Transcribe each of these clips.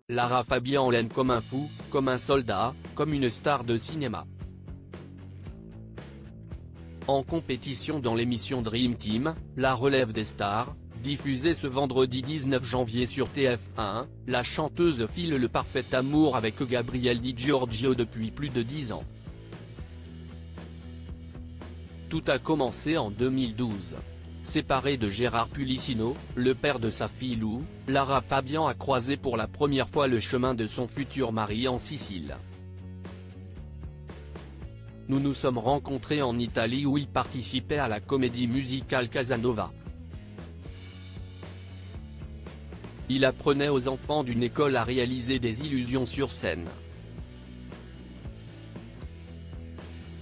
Lara Fabian l'aime comme un fou, comme un soldat, comme une star de cinéma. En compétition dans l'émission Dream Team, La Relève des Stars, diffusée ce vendredi 19 janvier sur TF1, la chanteuse file le parfait amour avec Gabriel Di Giorgio depuis plus de 10 ans. Tout a commencé en 2012. Séparée de Gérard Pulicino, le père de sa fille Lou, Lara Fabian a croisé pour la première fois le chemin de son futur mari en Sicile. Nous nous sommes rencontrés en Italie où il participait à la comédie musicale Casanova. Il apprenait aux enfants d'une école à réaliser des illusions sur scène.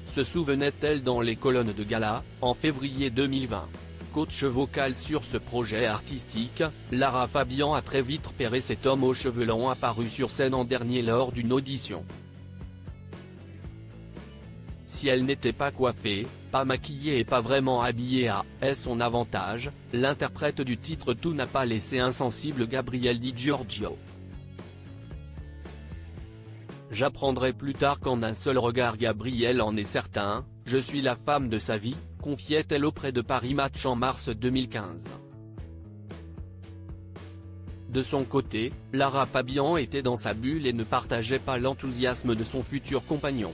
Se souvenait-elle dans les colonnes de gala, en février 2020. Coach vocal sur ce projet artistique, Lara Fabian a très vite repéré cet homme aux cheveux longs apparu sur scène en dernier lors d'une audition. Si elle n'était pas coiffée, pas maquillée et pas vraiment habillée à son avantage, l'interprète du titre Tout n'a pas laissé insensible Gabriel Di Giorgio. J'apprendrai plus tard qu'en un seul regard Gabriel en est certain, je suis la femme de sa vie, confiait-elle auprès de Paris Match en mars 2015. De son côté, Lara Fabian était dans sa bulle et ne partageait pas l'enthousiasme de son futur compagnon.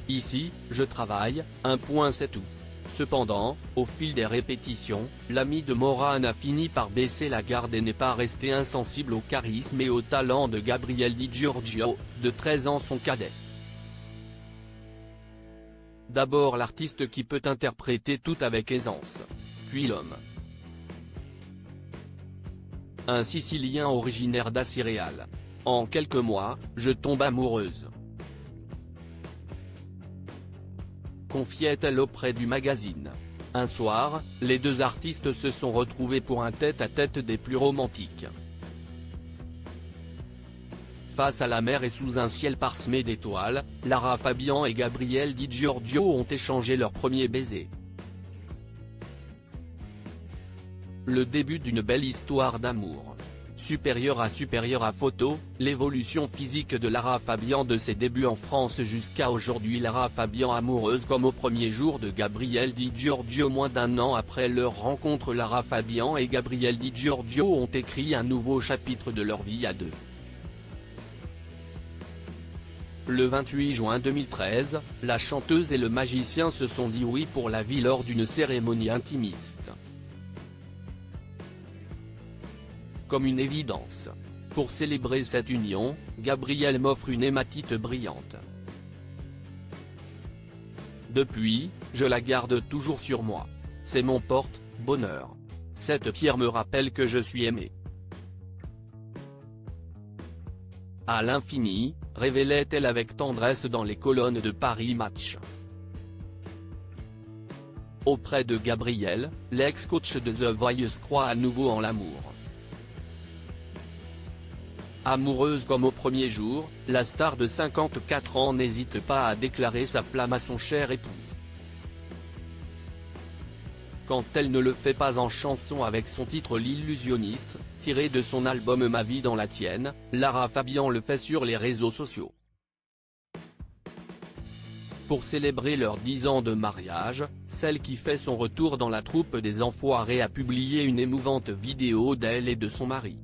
Ici, je travaille, un point c'est tout. Cependant, au fil des répétitions, l'ami de Morane a fini par baisser la garde et n'est pas resté insensible au charisme et au talent de Gabriel Di Giorgio, de 13 ans son cadet. D'abord l'artiste qui peut interpréter tout avec aisance. Puis l'homme. Un Sicilien originaire d'Acireale. En quelques mois, je tombe amoureuse. Confiait-elle auprès du magazine. Un soir, les deux artistes se sont retrouvés pour un tête-à-tête des plus romantiques. Face à la mer et sous un ciel parsemé d'étoiles, Lara Fabian et Gabriel Di Giorgio ont échangé leur premier baiser. Le début d'une belle histoire d'amour. Supérieure à photo, l'évolution physique de Lara Fabian de ses débuts en France jusqu'à aujourd'hui. Lara Fabian amoureuse comme au premier jour de Gabriel Di Giorgio. Moins d'un an après leur rencontre, Lara Fabian et Gabriel Di Giorgio ont écrit un nouveau chapitre de leur vie à deux. Le 28 juin 2013, la chanteuse et le magicien se sont dit oui pour la vie lors d'une cérémonie intimiste. Comme une évidence. Pour célébrer cette union, Gabriel m'offre une hématite brillante. Depuis, je la garde toujours sur moi. C'est mon porte-bonheur. Cette pierre me rappelle que je suis aimé. À l'infini, révélait-elle avec tendresse dans les colonnes de Paris Match. Auprès de Gabriel, l'ex-coach de The Voice croit à nouveau en l'amour. Amoureuse comme au premier jour, la star de 54 ans n'hésite pas à déclarer sa flamme à son cher époux. Quand elle ne le fait pas en chanson avec son titre L'illusionniste, tiré de son album Ma vie dans la tienne, Lara Fabian le fait sur les réseaux sociaux. Pour célébrer leurs 10 ans de mariage, celle qui fait son retour dans la troupe des Enfoirés a publié une émouvante vidéo d'elle et de son mari.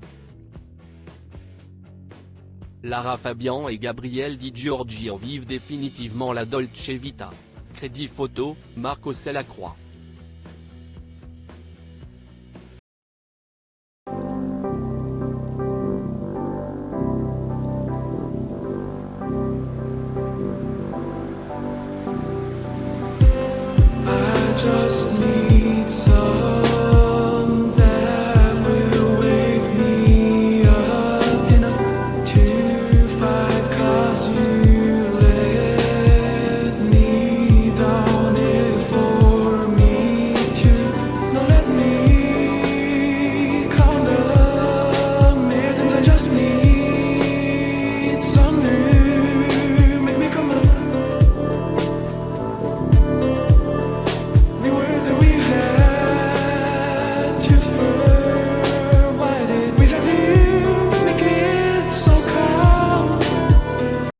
Lara Fabian et Gabriel Di Giorgio vivent définitivement la Dolce Vita. Crédit photo, Marc Lacroix. Just need some that will wake me up enough to fight, 'cause you let me down it for me to not let me count the minutes. I just need some new, make me come up. We were that we had to